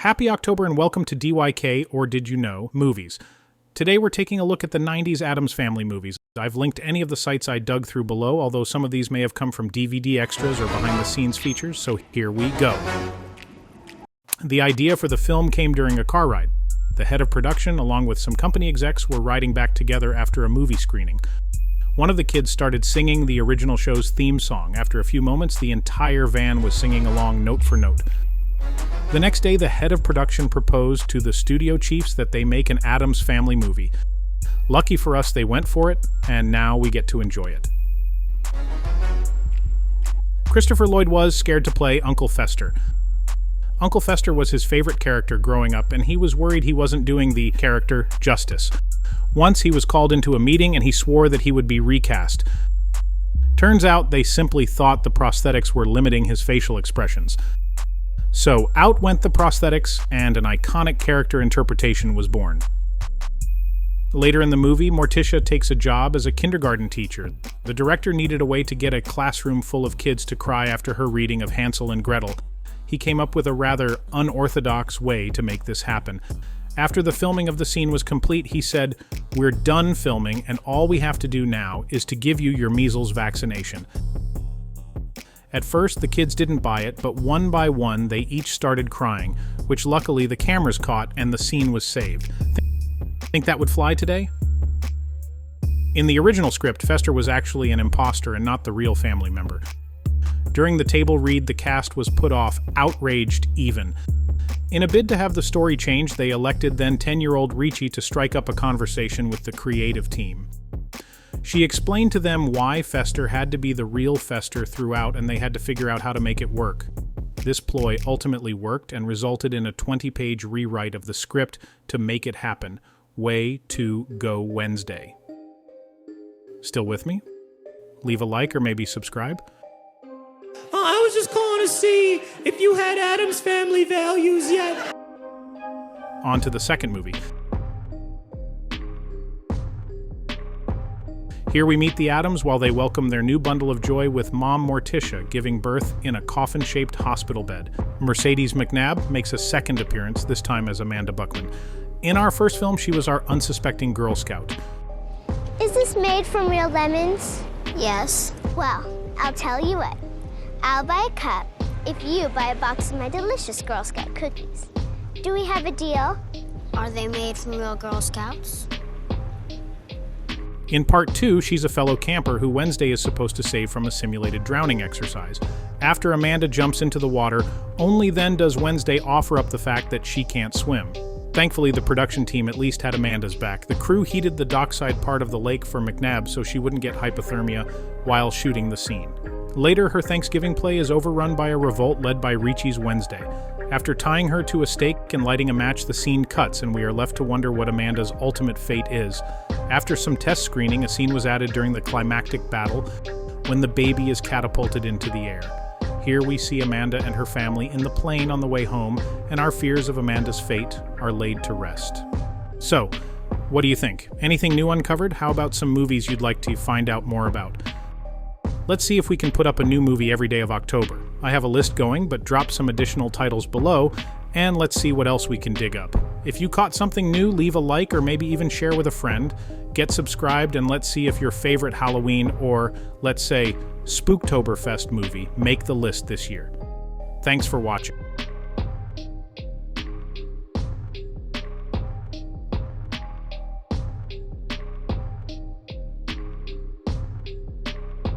Happy October and welcome to DYK, or Did You Know, Movies. Today we're taking a look at the 90s Addams Family movies. I've linked any of the sites I dug through below, although some of these may have come from DVD extras or behind-the-scenes features, so here we go. The idea for the film came during a car ride. The head of production, along with some company execs, were riding back together after a movie screening. One of the kids started singing the original show's theme song. After a few moments, the entire van was singing along note for note. The next day, the head of production proposed to the studio chiefs that they make an Addams Family movie. Lucky for us, they went for it, and now we get to enjoy it. Christopher Lloyd was scared to play Uncle Fester. Uncle Fester was his favorite character growing up, and he was worried he wasn't doing the character justice. Once he was called into a meeting and he swore that he would be recast. Turns out they simply thought the prosthetics were limiting his facial expressions. So out went the prosthetics, and an iconic character interpretation was born. Later in the movie, Morticia takes a job as a kindergarten teacher. The director needed a way to get a classroom full of kids to cry after her reading of Hansel and Gretel. He came up with a rather unorthodox way to make this happen. After the filming of the scene was complete, he said, "We're done filming, and all we have to do now is to give you your measles vaccination." At first, the kids didn't buy it, but one by one, they each started crying, which luckily the cameras caught and the scene was saved. Think that would fly today? In the original script, Fester was actually an imposter and not the real family member. During the table read, the cast was put off, outraged even. In a bid to have the story changed, they elected then 10-year-old Ricci to strike up a conversation with the creative team. She explained to them why Fester had to be the real Fester throughout, and they had to figure out how to make it work. This ploy ultimately worked and resulted in a 20-page rewrite of the script to make it happen. Way to go Wednesday. Still with me? Leave a like or maybe subscribe. I was just calling to see if you had Addams Family values yet. On to the second movie. Here we meet the Addams while they welcome their new bundle of joy with Mom Morticia giving birth in a coffin-shaped hospital bed. Mercedes McNabb makes a second appearance, this time as Amanda Buckman. In our first film, she was our unsuspecting Girl Scout. Is this made from real lemons? Yes. Well, I'll tell you what. I'll buy a cup if you buy a box of my delicious Girl Scout cookies. Do we have a deal? Are they made from real Girl Scouts? In part 2, she's a fellow camper who Wednesday is supposed to save from a simulated drowning exercise. After Amanda jumps into the water, only then does Wednesday offer up the fact that she can't swim. Thankfully, the production team at least had Amanda's back. The crew heated the dockside part of the lake for McNabb so she wouldn't get hypothermia while shooting the scene. Later, her Thanksgiving play is overrun by a revolt led by Ricci's Wednesday. After tying her to a stake and lighting a match, the scene cuts, and we are left to wonder what Amanda's ultimate fate is. After some test screening, a scene was added during the climactic battle when the baby is catapulted into the air. Here we see Amanda and her family in the plane on the way home, and our fears of Amanda's fate are laid to rest. So, what do you think? Anything new uncovered? How about some movies you'd like to find out more about? Let's see if we can put up a new movie every day of October. I have a list going, but drop some additional titles below, and let's see what else we can dig up. If you caught something new, leave a like or maybe even share with a friend. Get subscribed, and let's see if your favorite Halloween or, let's say, Spooktoberfest movie make the list this year. Thanks for watching.